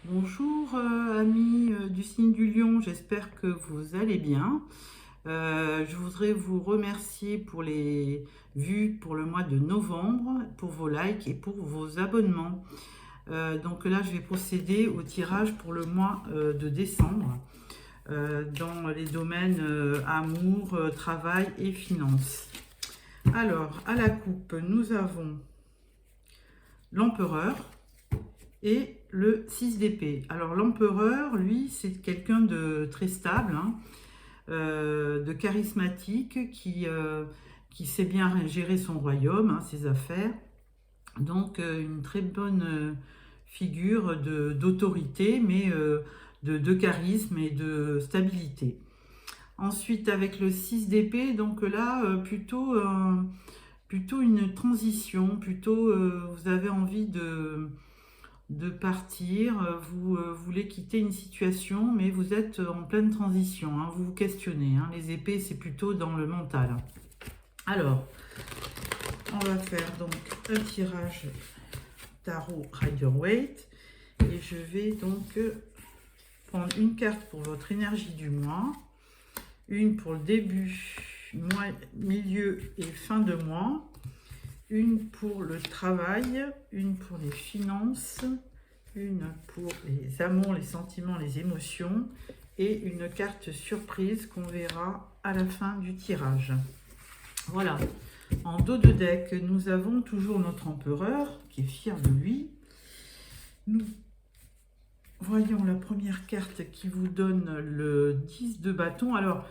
Bonjour amis du signe du lion, j'espère que vous allez bien. Je voudrais vous remercier pour les vues pour le mois de novembre, pour vos likes et pour vos abonnements. Donc là, je vais procéder au tirage pour le mois de décembre dans les domaines amour, travail et finances. Alors, à la coupe, nous avons l'empereur et le 6 d'épée. Alors l'empereur, lui, c'est quelqu'un de très stable, hein, de charismatique, qui sait bien gérer son royaume, hein, ses affaires. Donc une très bonne figure d'autorité, mais de charisme et de stabilité. Ensuite, avec le 6 d'épée, donc là, plutôt une transition, plutôt vous avez envie de partir, vous voulez quitter une situation, mais vous êtes en pleine transition, hein, vous vous questionnez. Hein, les épées, c'est plutôt dans le mental. Alors, on va faire donc un tirage tarot Rider-Waite. Et je vais donc prendre une carte pour votre énergie du mois, une pour le début, mois, milieu et fin de mois, une pour le travail, une pour les finances, une pour les amours, les sentiments, les émotions et une carte surprise qu'on verra à la fin du tirage. Voilà, en dos de deck, nous avons toujours notre empereur qui est fier de lui. Nous voyons la première carte qui vous donne le 10 de bâton. Alors,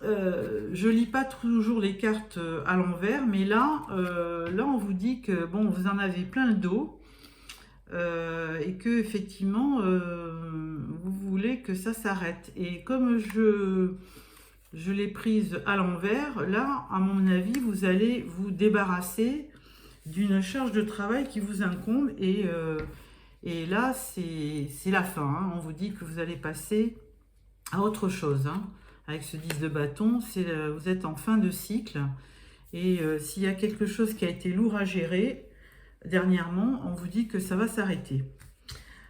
je lis pas toujours les cartes à l'envers, mais là, on vous dit que bon, vous en avez plein le dos et que effectivement, vous voulez que ça s'arrête. Et comme je l'ai prise à l'envers, là, à mon avis, vous allez vous débarrasser d'une charge de travail qui vous incombe et là, c'est la fin. Hein. On vous dit que vous allez passer à autre chose. Hein. Avec ce 10 de bâton, vous êtes en fin de cycle. Et s'il y a quelque chose qui a été lourd à gérer, dernièrement, on vous dit que ça va s'arrêter.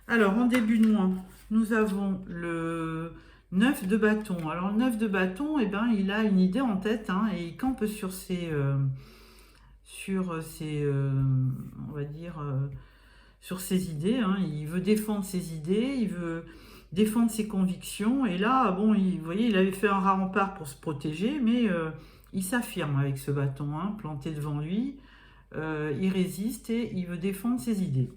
Alors, en début de mois, nous avons le 9 de bâton. Alors, le 9 de bâton, eh ben, il a une idée en tête hein, et il campe sur on va dire, sur ses idées. Hein. Il veut défendre ses idées, il veut défendre ses convictions. Et là, bon, vous voyez, il avait fait un rempart pour se protéger, mais il s'affirme avec ce bâton hein, planté devant lui. Il résiste et il veut défendre ses idées.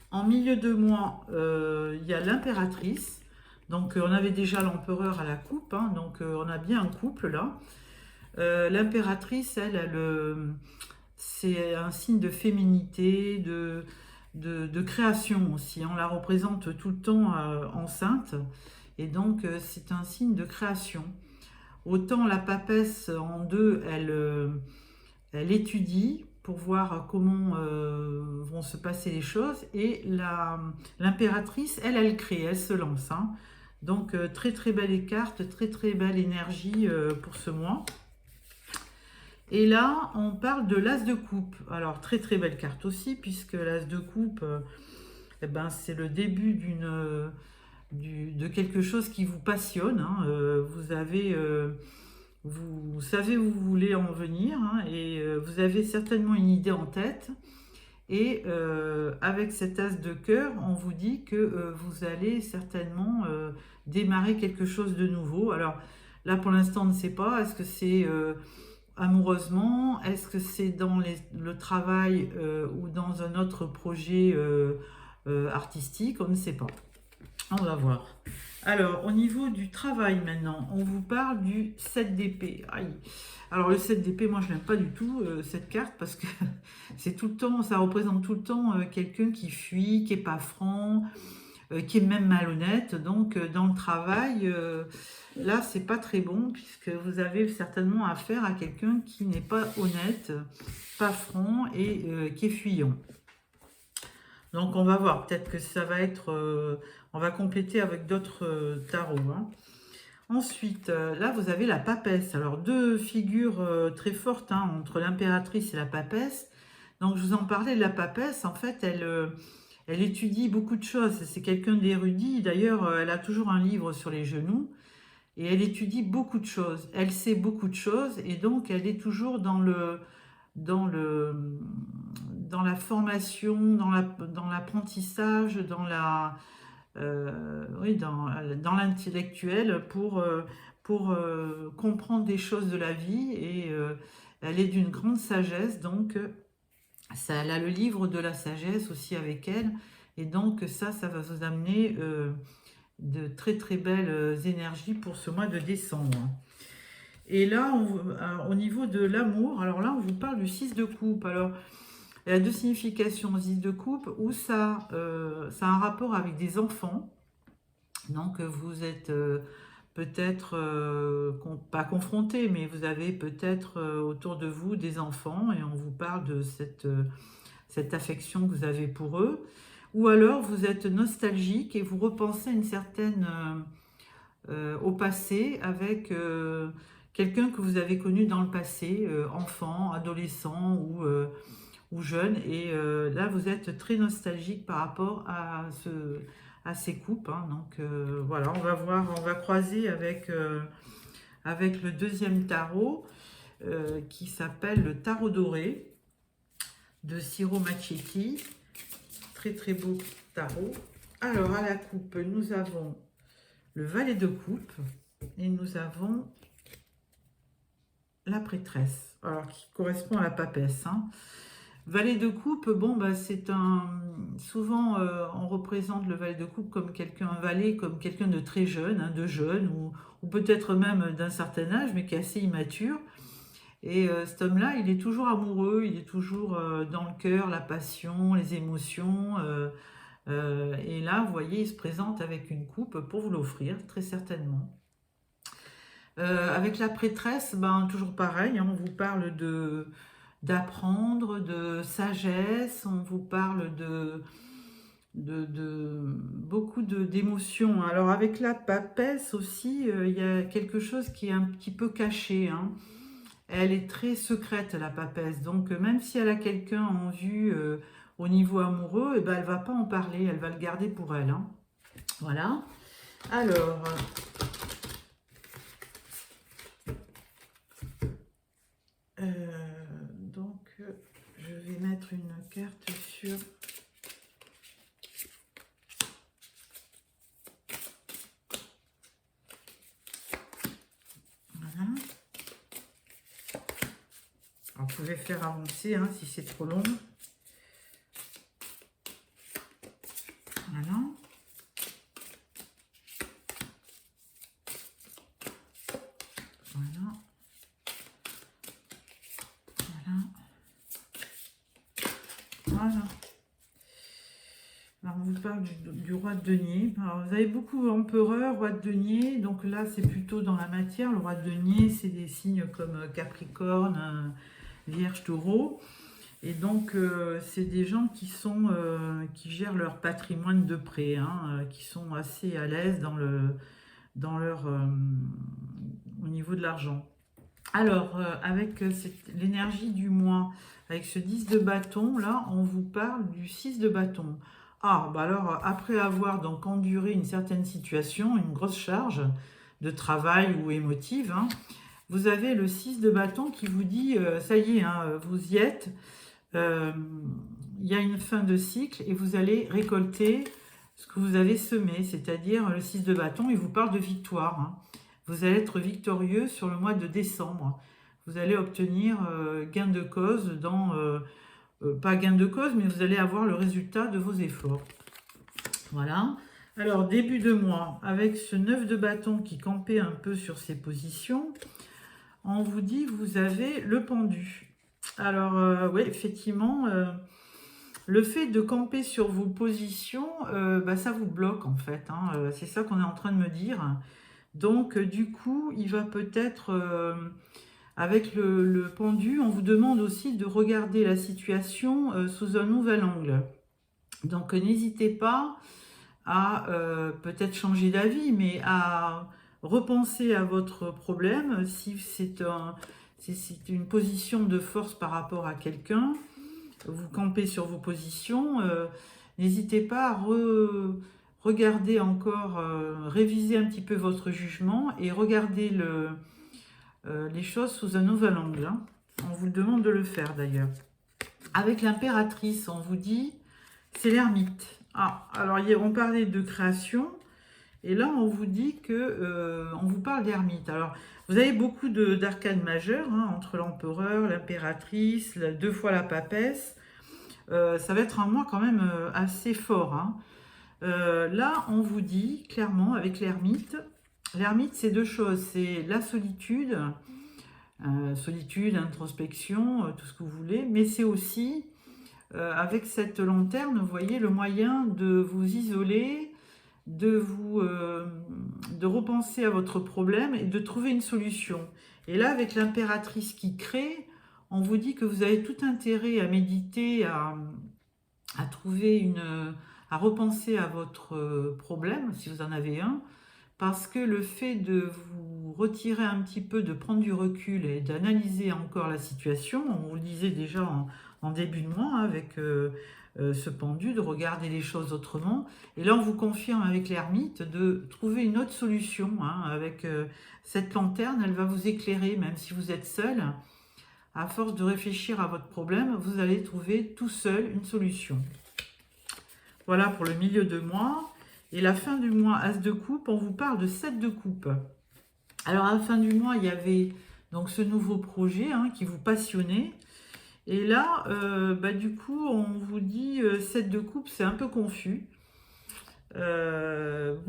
En milieu de mois, il y a l'impératrice. Donc, on avait déjà l'empereur à la coupe. Hein, donc, on a bien un couple là. L'impératrice, c'est un signe de féminité, de création aussi. On la représente tout le temps enceinte. Et donc, c'est un signe de création. Autant la papesse en deux, elle étudie pour voir comment vont se passer les choses. Et l'impératrice, elle crée, elle se lance. Hein. Donc, très très belle carte, très très belle énergie pour ce mois. Et là, on parle de l'as de coupe. Alors, très très belle carte aussi, puisque l'as de coupe, eh ben, c'est le début de quelque chose qui vous passionne. Hein. Vous savez où vous voulez en venir hein, et vous avez certainement une idée en tête. Et avec cet as de cœur, on vous dit que vous allez certainement démarrer quelque chose de nouveau. Alors là, pour l'instant, on ne sait pas. Est-ce que c'est amoureusement? Est-ce que c'est dans le travail ou dans un autre projet artistique? On ne sait pas. On va voir. Alors, au niveau du travail maintenant, on vous parle du 7 d'épée. Aïe. Alors, le 7 d'épée, moi, je n'aime pas du tout cette carte parce que c'est tout le temps, ça représente tout le temps quelqu'un qui fuit, qui n'est pas franc, qui est même malhonnête. Donc, dans le travail, là, c'est pas très bon puisque vous avez certainement affaire à quelqu'un qui n'est pas honnête, pas franc et qui est fuyant. Donc, on va voir. Peut-être que ça va être... on va compléter avec d'autres tarots. Hein. Ensuite, là, vous avez la papesse. Alors, deux figures très fortes hein, entre l'impératrice et la papesse. Donc, je vous en parlais de la papesse. En fait, Elle étudie beaucoup de choses. C'est quelqu'un d'érudit. D'ailleurs, elle a toujours un livre sur les genoux. Et elle étudie beaucoup de choses. Elle sait beaucoup de choses. Et donc, elle est toujours dans le, dans la formation, dans l'apprentissage, oui, dans l'intellectuel pour comprendre des choses de la vie. Et elle est d'une grande sagesse. Donc, ça, elle a le livre de la sagesse aussi avec elle. Et donc, ça va vous amener de très très belles énergies pour ce mois de décembre. Et là, au niveau de l'amour, alors là, on vous parle du 6 de coupe. Alors, il y a deux significations, 6 de coupe, où ça a un rapport avec des enfants. Donc, vous êtes peut-être, pas confronté, mais vous avez peut-être autour de vous des enfants, et on vous parle de cette affection que vous avez pour eux. Ou alors, vous êtes nostalgique et vous repensez à une certaine... au passé avec quelqu'un que vous avez connu dans le passé, enfant, adolescent ou jeune. Et là, vous êtes très nostalgique par rapport à ces coupes. Hein. Donc voilà, on va voir, on va croiser avec le deuxième tarot qui s'appelle le tarot doré de Ciro Macchetti. Très très beau tarot. Alors à la coupe, nous avons le valet de coupe et nous avons la prêtresse, alors qui correspond à la papesse. Hein. Valet de coupe, bon, bah, c'est un... Souvent, on représente le valet de coupe comme quelqu'un, un valet, comme quelqu'un de très jeune, hein, de jeune, ou peut-être même d'un certain âge, mais qui est assez immature. Et cet homme-là, il est toujours amoureux, il est toujours dans le cœur, la passion, les émotions. Et là, vous voyez, il se présente avec une coupe pour vous l'offrir, très certainement. Avec la prêtresse, ben, toujours pareil, hein, on vous parle d'apprendre, de sagesse, on vous parle de beaucoup d'émotions. Alors avec la papesse aussi, il y a quelque chose qui est un petit peu caché. Hein. Elle est très secrète, la papesse. Donc même si elle a quelqu'un en vue au niveau amoureux, eh ben, elle ne va pas en parler, elle va le garder pour elle. Hein. Voilà. Alors... donc, je vais mettre une carte sur... Voilà. Alors, vous pouvez faire avancer hein, si c'est trop long. Voilà. Voilà. Voilà. Alors, on vous parle du roi de denier. Alors, vous avez beaucoup empereur, roi de denier. Donc là, c'est plutôt dans la matière. Le roi de denier, c'est des signes comme Capricorne, Vierge, Taureau. Et donc, c'est des gens qui gèrent leur patrimoine de près, hein, qui sont assez à l'aise au niveau de l'argent. Alors, avec l'énergie du mois, avec ce 10 de bâton, là, on vous parle du 6 de bâton. Ah, bah alors, après avoir donc enduré une certaine situation, une grosse charge de travail ou émotive, hein, vous avez le 6 de bâton qui vous dit, ça y est, hein, vous y êtes, il y a une fin de cycle et vous allez récolter ce que vous avez semé, c'est-à-dire le 6 de bâton, il vous parle de victoire. Hein. Vous allez être victorieux sur le mois de décembre. Vous allez obtenir gain de cause pas gain de cause, mais vous allez avoir le résultat de vos efforts. Voilà. Alors, début de mois, avec ce 9 de bâton qui campait un peu sur ses positions, on vous dit vous avez le pendu. Alors, oui, effectivement, le fait de camper sur vos positions, bah, ça vous bloque en fait. Hein, c'est ça qu'on est en train de me dire. Donc, du coup, il va peut-être, avec le pendu, on vous demande aussi de regarder la situation sous un nouvel angle. Donc, n'hésitez pas à peut-être changer d'avis, mais à repenser à votre problème, si c'est une position de force par rapport à quelqu'un, vous campez sur vos positions, n'hésitez pas à regarder encore, réviser un petit peu votre jugement et regarder les choses sous un nouvel angle, hein. On vous demande de le faire d'ailleurs. Avec l'impératrice, on vous dit, c'est l'ermite. Ah, alors on parlait de création, et là on vous dit que on vous parle d'ermite. Alors, vous avez beaucoup d'arcanes majeures, hein, entre l'empereur, l'impératrice, deux fois la papesse. Ça va être un mois quand même assez fort, hein. Là, on vous dit clairement avec l'ermite. L'ermite, c'est deux choses. C'est la solitude, solitude, introspection, tout ce que vous voulez, mais c'est aussi, avec cette lanterne, vous voyez, le moyen de vous isoler, de repenser à votre problème et de trouver une solution. Et là, avec l'impératrice qui crée, on vous dit que vous avez tout intérêt à méditer, à trouver à repenser à votre problème, si vous en avez un, parce que le fait de vous retirer un petit peu, de prendre du recul et d'analyser encore la situation, on vous le disait déjà en début de mois, hein, avec ce pendu, de regarder les choses autrement. Et là, on vous confirme avec l'ermite de trouver une autre solution, hein, avec cette lanterne, elle va vous éclairer, même si vous êtes seul. À force de réfléchir à votre problème, vous allez trouver tout seul une solution. Voilà pour le milieu de mois. Et la fin du mois, As de coupe, on vous parle de 7 de coupe. Alors à la fin du mois, il y avait donc ce nouveau projet, hein, qui vous passionnait. Et là, du coup, on vous dit 7 de coupe, c'est un peu confus. Vous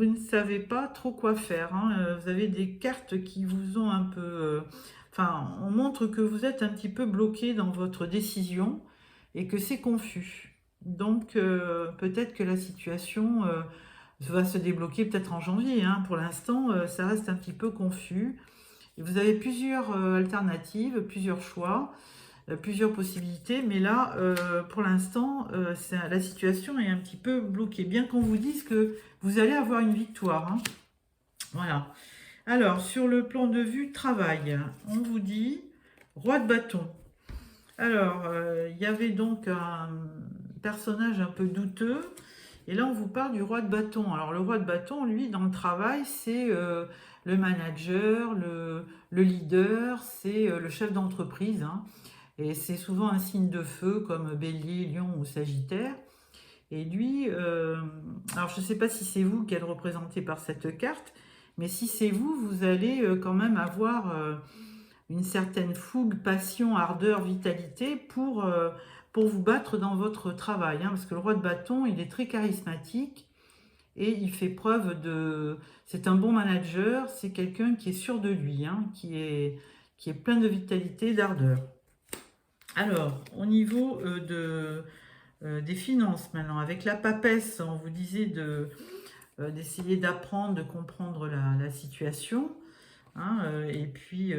ne savez pas trop quoi faire, hein. Vous avez des cartes qui vous ont un peu... Enfin, on montre que vous êtes un petit peu bloqué dans votre décision et que c'est confus. Donc, peut-être que la situation va se débloquer peut-être en janvier, hein. Pour l'instant, ça reste un petit peu confus. Et vous avez plusieurs alternatives, plusieurs choix, plusieurs possibilités. Mais là, pour l'instant, la situation est un petit peu bloquée. Bien qu'on vous dise que vous allez avoir une victoire, hein. Voilà. Alors, sur le plan de vue travail, on vous dit roi de bâton. Alors, il y avait donc un personnage un peu douteux. Et là, on vous parle du roi de bâton. Alors, le roi de bâton, lui, dans le travail, c'est le manager, le leader, c'est le chef d'entreprise, hein. Et c'est souvent un signe de feu, comme Bélier, Lion ou Sagittaire. Et lui, alors je ne sais pas si c'est vous qui êtes représenté par cette carte, mais si c'est vous, vous allez quand même avoir une certaine fougue, passion, ardeur, vitalité pour vous battre dans votre travail, hein, parce que le roi de bâton, il est très charismatique et il fait preuve de... C'est un bon manager, c'est quelqu'un qui est sûr de lui, hein, qui est plein de vitalité, d'ardeur. Alors, au niveau des finances maintenant, avec la papesse, on vous disait d'essayer d'apprendre, de comprendre la situation, hein, et puis,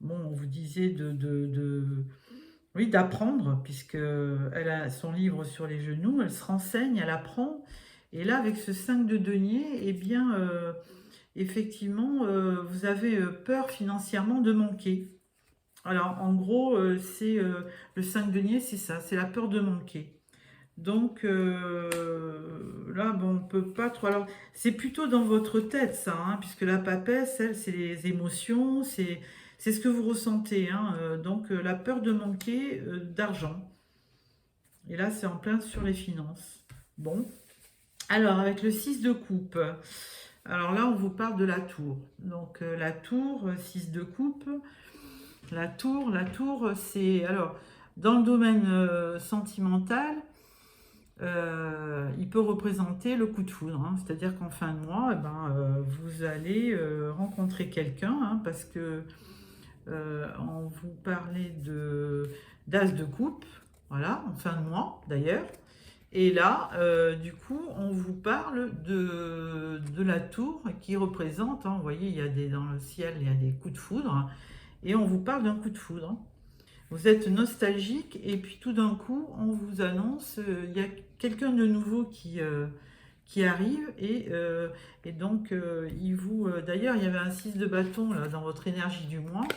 bon, on vous disait oui, d'apprendre, puisqu'elle a son livre sur les genoux, elle se renseigne, elle apprend, et là, avec ce 5 de denier, eh bien, effectivement, vous avez peur financièrement de manquer. Alors, en gros, c'est le 5 denier, c'est ça, c'est la peur de manquer. Donc là, bon, on peut pas trop... Alors, c'est plutôt dans votre tête, ça, hein, puisque la papesse, elle, c'est les émotions, c'est ce que vous ressentez, hein, donc, la peur de manquer d'argent. Et là, c'est en plein sur les finances. Bon. Alors, avec le 6 de coupe, alors là, on vous parle de la tour. Donc, la tour, 6 de coupe. La tour, c'est... Alors, dans le domaine sentimental, il peut représenter le coup de foudre, hein. C'est-à-dire qu'en fin de mois, eh ben, vous allez rencontrer quelqu'un, hein, parce que on vous parlait d'as de coupe, voilà, en fin de mois d'ailleurs. Et là, du coup, on vous parle de la tour qui représente, hein, vous voyez, dans le ciel, il y a des coups de foudre, et on vous parle d'un coup de foudre. Vous êtes nostalgique et puis tout d'un coup, on vous annonce, il y a quelqu'un de nouveau qui arrive et donc d'ailleurs, il y avait un 6 de bâton là, dans votre énergie du mois.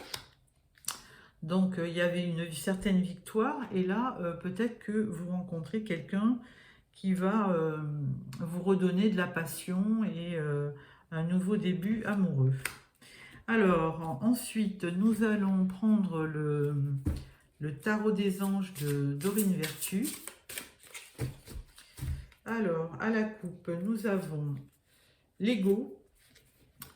Donc, il y avait une certaine victoire et là, peut-être que vous rencontrez quelqu'un qui va vous redonner de la passion et un nouveau début amoureux. Alors, ensuite, nous allons prendre le tarot des anges de Dorine Vertu. Alors, à la coupe, nous avons l'ego,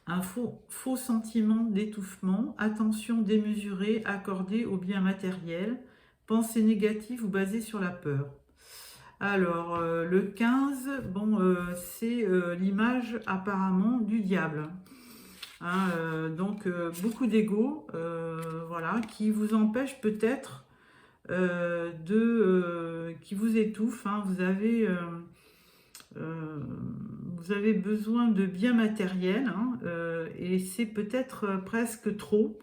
un faux sentiment d'étouffement, attention démesurée accordée au bien matériel, pensée négative ou basée sur la peur. Alors, le 15, bon, c'est l'image apparemment du diable. Hein, donc, beaucoup d'ego, voilà, qui vous empêche peut-être qui vous étouffe. Hein, vous avez besoin de biens matériels, hein, et c'est peut-être presque trop.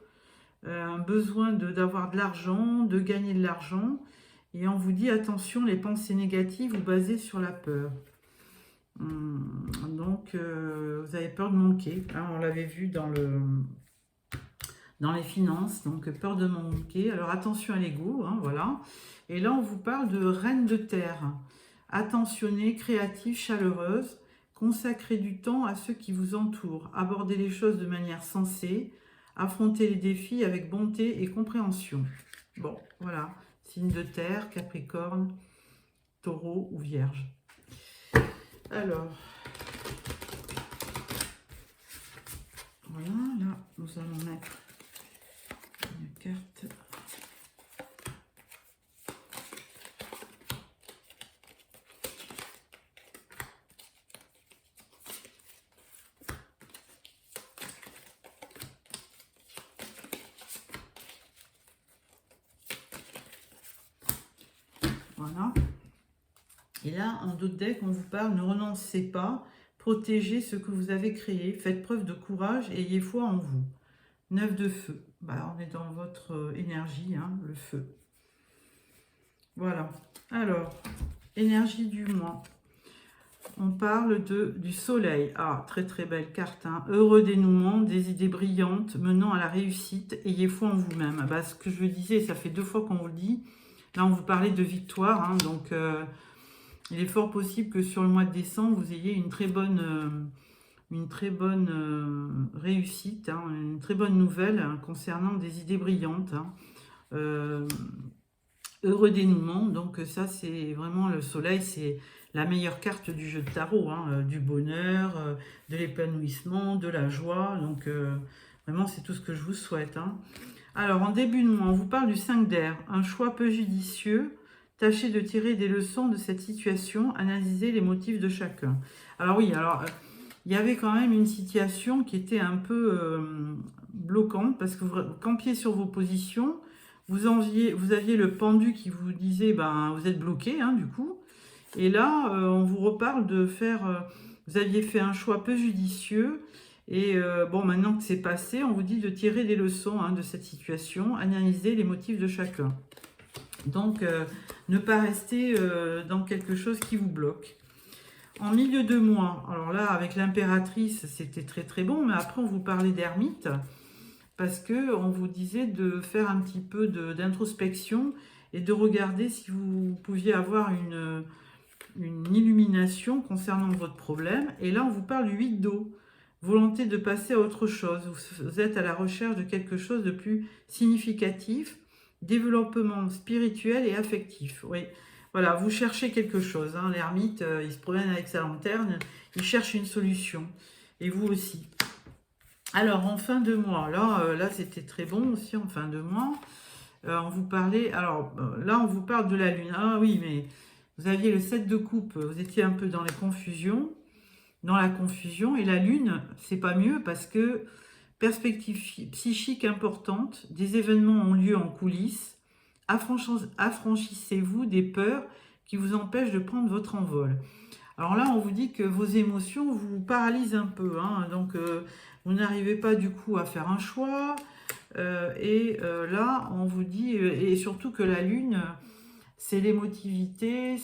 Un besoin d'avoir de l'argent, de gagner de l'argent. Et on vous dit attention, les pensées négatives ou basées sur la peur. Donc, vous avez peur de manquer. Hein, on l'avait vu dans les finances, donc peur de manquer. Alors attention à l'ego, hein, voilà. Et là, on vous parle de reine de terre. Attentionnée, créative, chaleureuse. Consacrez du temps à ceux qui vous entourent. Abordez les choses de manière sensée. Affrontez les défis avec bonté et compréhension. Bon, voilà. Signe de terre, Capricorne, Taureau ou Vierge. Alors, voilà, là, nous allons mettre une carte. Voilà. Et là, en d'autres decks, on vous parle, ne renoncez pas, protégez ce que vous avez créé, faites preuve de courage et ayez foi en vous. 9 de feu. Bah, on est dans votre énergie, hein, le feu. Voilà. Alors, énergie du mois. On parle du soleil. Ah, très très belle carte. Hein. Heureux dénouement, des idées brillantes menant à la réussite. Ayez foi en vous-même. Bah, ce que je disais, ça fait 2 fois qu'on vous le dit. Là, on vous parlait de victoire. Hein, donc, il est fort possible que sur le mois de décembre, vous ayez une très bonne réussite, hein, une très bonne nouvelle hein, concernant des idées brillantes. Hein. Heureux dénouement, donc ça c'est vraiment le soleil, c'est la meilleure carte du jeu de tarot, hein, du bonheur, de l'épanouissement, de la joie, donc vraiment c'est tout ce que je vous souhaite. Hein. Alors en début de mois, on vous parle du 5 d'air, un choix peu judicieux, tâchez de tirer des leçons de cette situation, analysez les motifs de chacun. Alors oui, alors il y avait quand même une situation qui était un peu bloquante, parce que vous campiez sur vos positions, vous aviez le pendu qui vous disait, ben, vous êtes bloqué, hein, du coup. Et là, on vous reparle de faire... vous aviez fait un choix peu judicieux. Et bon, maintenant que c'est passé, on vous dit de tirer des leçons hein, de cette situation, analyser les motifs de chacun. Donc, ne pas rester dans quelque chose qui vous bloque. En milieu de mois, alors là, avec l'impératrice, c'était très très bon. Mais après, on vous parlait d'ermite. Parce qu'on vous disait de faire un petit peu d'introspection et de regarder si vous pouviez avoir une illumination concernant votre problème. Et là, on vous parle du 8 d'eau. Volonté de passer à autre chose. Vous êtes à la recherche de quelque chose de plus significatif. Développement spirituel et affectif. Oui, voilà, vous cherchez quelque chose. Hein. L'ermite, il se promène avec sa lanterne. Il cherche une solution. Et vous aussi. Alors, en fin de mois, là c'était très bon aussi en fin de mois. On vous parlait, alors là, on vous parle de la lune. Ah oui, mais vous aviez le 7 de coupe, vous étiez un peu dans la confusion. Et la lune, c'est pas mieux parce que perspective psychique importante, des événements ont lieu en coulisses. Affranchissez-vous des peurs qui vous empêchent de prendre votre envol. Alors là, on vous dit que vos émotions vous paralysent un peu. Hein, donc, vous n'arrivez pas du coup à faire un choix. Là, on vous dit, et surtout que la lune, c'est l'émotivité,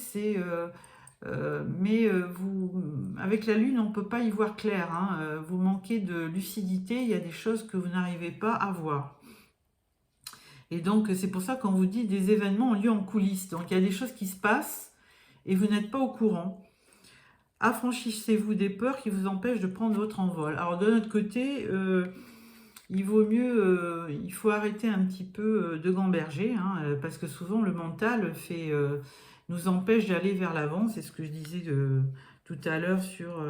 avec la lune, on ne peut pas y voir clair. Hein, vous manquez de lucidité, il y a des choses que vous n'arrivez pas à voir. Et donc, c'est pour ça qu'on vous dit des événements ont lieu en coulisses. Donc, il y a des choses qui se passent. et vous n'êtes pas au courant. Affranchissez-vous des peurs qui vous empêchent de prendre votre envol. Alors de notre côté, il vaut mieux, il faut arrêter un petit peu de gamberger, hein, parce que souvent le mental nous empêche d'aller vers l'avant. C'est ce que je disais tout à l'heure sur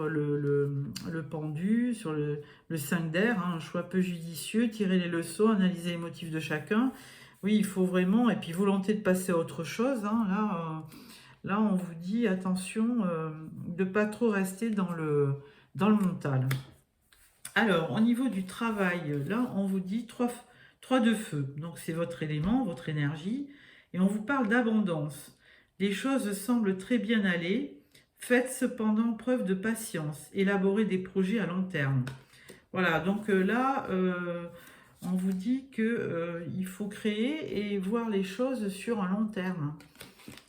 le pendu, sur le 5 d'air, hein, un choix peu judicieux, tirer les leçons, analyser les motifs de chacun. Oui, il faut vraiment, et puis volonté de passer à autre chose, hein, là, on vous dit attention de ne pas trop rester dans le mental. Alors, au niveau du travail, là, on vous dit 3 de feu. Donc, c'est votre élément, votre énergie. Et on vous parle d'abondance. Les choses semblent très bien aller. Faites cependant preuve de patience. Élaborez des projets à long terme. Voilà, donc là, on vous dit qu'il faut créer et voir les choses sur un long terme.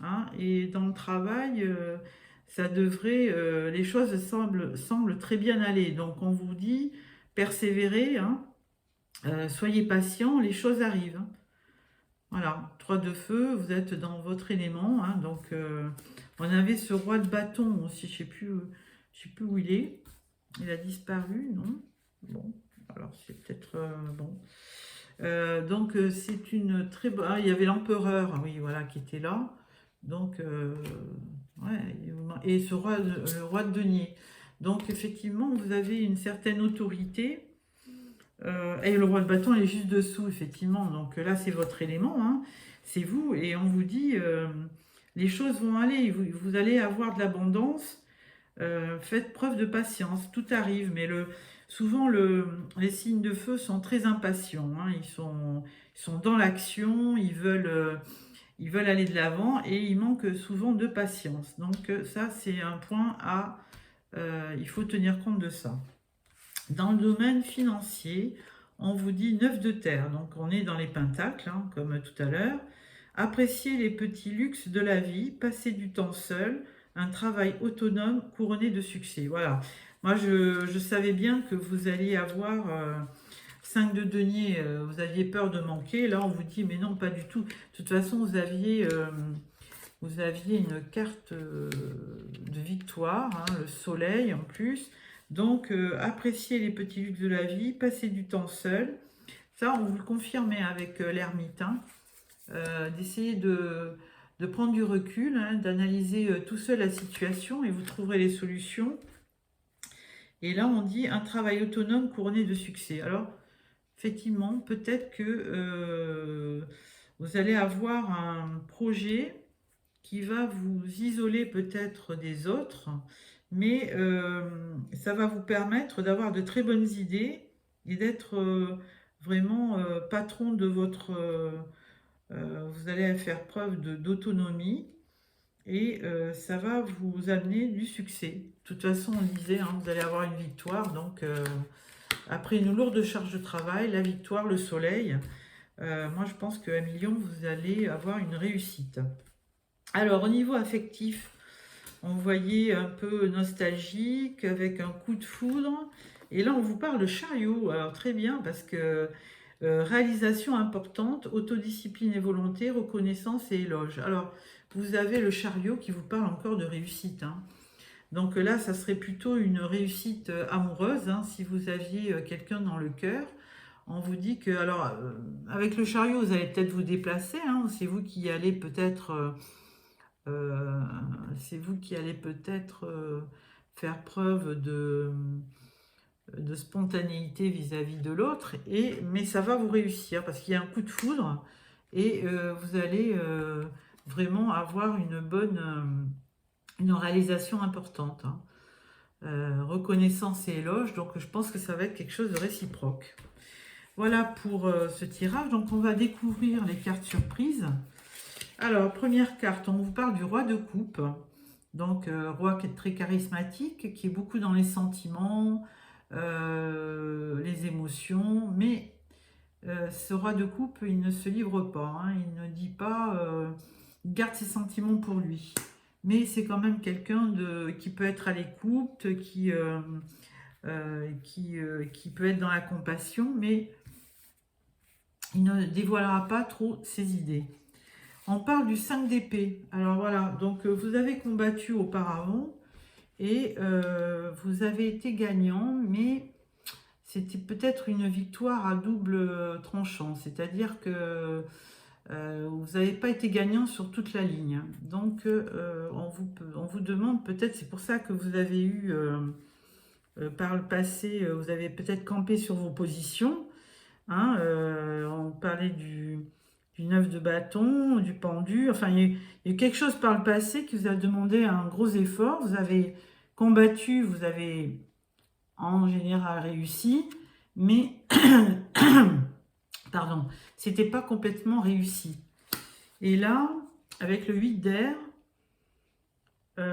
Hein. Et dans le travail, ça devrait, les choses semblent très bien aller. Donc on vous dit, persévérez, hein, soyez patient, les choses arrivent. Hein. Voilà, 3 de feu, vous êtes dans votre élément. Hein, donc on avait ce roi de bâton aussi, je sais plus où il est. Il a disparu, non? Bon, alors c'est peut-être bon. Donc c'est une très bonne. Ah, il y avait l'empereur, oui, voilà, qui était là. Donc, ouais, et le roi de denier. Donc, effectivement, vous avez une certaine autorité. Et le roi de bâton est juste dessous, effectivement. Donc là, c'est votre élément, hein, c'est vous. Et on vous dit, les choses vont aller, vous allez avoir de l'abondance. Faites preuve de patience, tout arrive. Mais souvent, les signes de feu sont très impatients. Hein, ils sont dans l'action, ils veulent aller de l'avant et il manque souvent de patience. Donc ça, c'est un point il faut tenir compte de ça. Dans le domaine financier, on vous dit 9 de terre. Donc on est dans les pentacles, hein, comme tout à l'heure. Appréciez les petits luxes de la vie, passez du temps seul, un travail autonome couronné de succès. Voilà. Moi, je savais bien que vous alliez avoir 5 de denier, vous aviez peur de manquer. Là, on vous dit, mais non, pas du tout. De toute façon, vous aviez une carte de victoire, hein, le soleil en plus. Donc, appréciez les petits luxes de la vie, passez du temps seul. Ça, on vous le confirmait avec l'ermite. Hein. D'essayer de prendre du recul, hein, d'analyser tout seul la situation et vous trouverez les solutions. Et là, on dit un travail autonome couronné de succès. Alors, effectivement, peut-être que vous allez avoir un projet qui va vous isoler peut-être des autres, mais ça va vous permettre d'avoir de très bonnes idées et d'être vraiment patron de votre... vous allez faire preuve d'autonomie et ça va vous amener du succès. De toute façon, on disait, hein, vous allez avoir une victoire, donc après une lourde charge de travail, la victoire, le soleil, moi je pense qu'à Million, vous allez avoir une réussite. Alors, au niveau affectif, on voyait un peu nostalgique, avec un coup de foudre. Et là, on vous parle de chariot. Alors, très bien, parce que réalisation importante, autodiscipline et volonté, reconnaissance et éloge. Alors, vous avez le chariot qui vous parle encore de réussite. Hein. Donc là, ça serait plutôt une réussite amoureuse, hein, si vous aviez quelqu'un dans le cœur. On vous dit que, alors, avec le chariot, vous allez peut-être vous déplacer. Hein, c'est vous qui allez peut-être... c'est vous qui allez peut-être faire preuve de spontanéité vis-à-vis de l'autre, mais ça va vous réussir parce qu'il y a un coup de foudre et vous allez vraiment avoir une réalisation importante. Hein. Reconnaissance et éloge, donc je pense que ça va être quelque chose de réciproque. Voilà pour ce tirage, donc on va découvrir les cartes surprises. Alors, première carte, on vous parle du roi de coupe. Donc, roi qui est très charismatique, qui est beaucoup dans les sentiments, les émotions. Mais ce roi de coupe, il ne se livre pas. Hein, il ne dit pas, il garde ses sentiments pour lui. Mais c'est quand même quelqu'un qui peut être à l'écoute, qui peut être dans la compassion, mais il ne dévoilera pas trop ses idées. On parle du 5 d'épée. Alors voilà, donc vous avez combattu auparavant et vous avez été gagnant, mais c'était peut-être une victoire à double tranchant. C'est-à-dire que vous n'avez pas été gagnant sur toute la ligne. Donc on vous demande peut-être, c'est pour ça que vous avez eu par le passé, vous avez peut-être campé sur vos positions. Hein, on parlait du 9 de bâton, du pendu. Enfin, il y a eu quelque chose par le passé qui vous a demandé un gros effort. Vous avez combattu, vous avez en général réussi, mais pardon, c'était pas complètement réussi. Et là, avec le 8 d'air, 8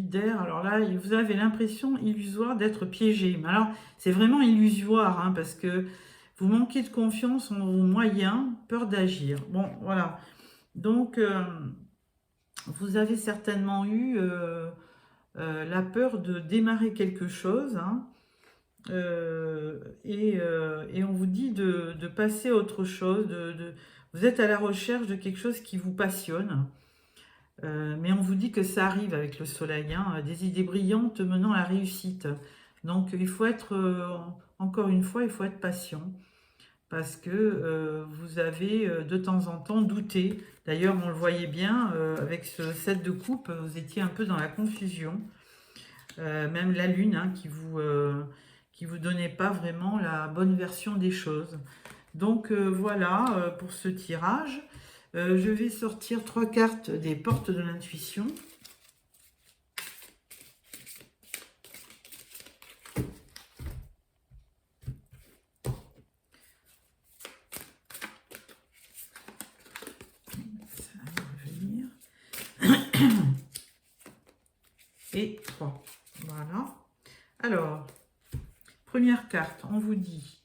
d'air, alors là, vous avez l'impression illusoire d'être piégé. Mais alors, c'est vraiment illusoire, hein, parce que vous manquez de confiance en vos moyens, peur d'agir. Bon, voilà. Donc, vous avez certainement eu la peur de démarrer quelque chose, hein, et on vous dit de passer à autre chose. Vous êtes à la recherche de quelque chose qui vous passionne. Mais on vous dit que ça arrive avec le soleil, hein, des idées brillantes menant à la réussite. Donc il faut être, encore une fois, il faut être patient parce que vous avez de temps en temps douté. D'ailleurs, on le voyait bien avec ce 7 de coupe, vous étiez un peu dans la confusion. Même la lune hein, qui vous donnait pas vraiment la bonne version des choses. Donc voilà pour ce tirage. Je vais sortir 3 cartes des portes de l'intuition. Ça va revenir. Et 3. Voilà. Alors, première carte, on vous dit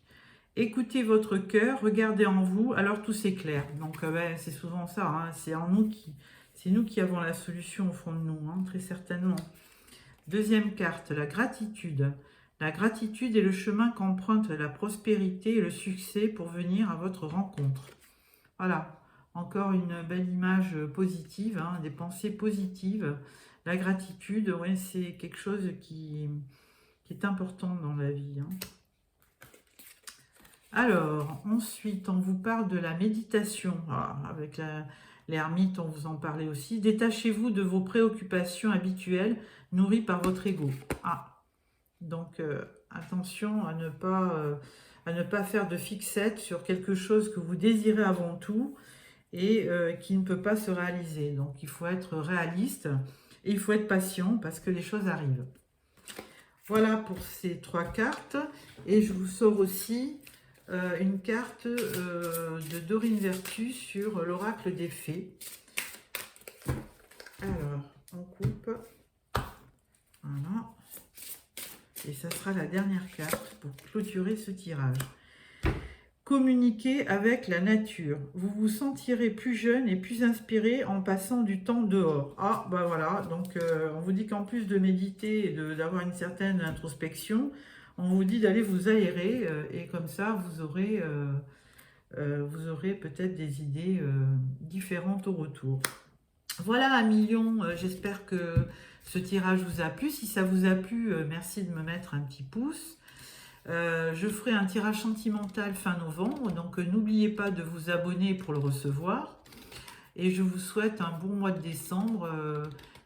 écoutez votre cœur, regardez en vous, alors tout s'éclaire. Donc c'est souvent ça, hein, c'est nous qui avons la solution au fond de nous, hein, très certainement. Deuxième carte, la gratitude. La gratitude est le chemin qu'emprunte la prospérité et le succès pour venir à votre rencontre. Voilà, encore une belle image positive, hein, des pensées positives. La gratitude, ouais, c'est quelque chose qui est important dans la vie, hein. Alors, ensuite, on vous parle de la méditation. Ah, avec l'ermite, on vous en parlait aussi. Détachez-vous de vos préoccupations habituelles nourries par votre ego. Ah, donc attention à ne pas faire de fixette sur quelque chose que vous désirez avant tout et qui ne peut pas se réaliser. Donc, il faut être réaliste et il faut être patient parce que les choses arrivent. Voilà pour ces 3 cartes. Et je vous sors aussi une carte de Dorine Vertu sur l'oracle des fées. Alors, on coupe. Voilà. Et ça sera la dernière carte pour clôturer ce tirage. Communiquez avec la nature. Vous vous sentirez plus jeune et plus inspiré en passant du temps dehors. Ah, bah voilà. Donc, on vous dit qu'en plus de méditer et d'avoir une certaine introspection, on vous dit d'aller vous aérer et comme ça, vous aurez peut-être des idées différentes au retour. Voilà, amis lions, j'espère que ce tirage vous a plu. Si ça vous a plu, merci de me mettre un petit pouce. Je ferai un tirage sentimental fin novembre, donc n'oubliez pas de vous abonner pour le recevoir. Et je vous souhaite un bon mois de décembre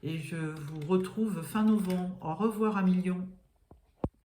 et je vous retrouve fin novembre. Au revoir, amis lions.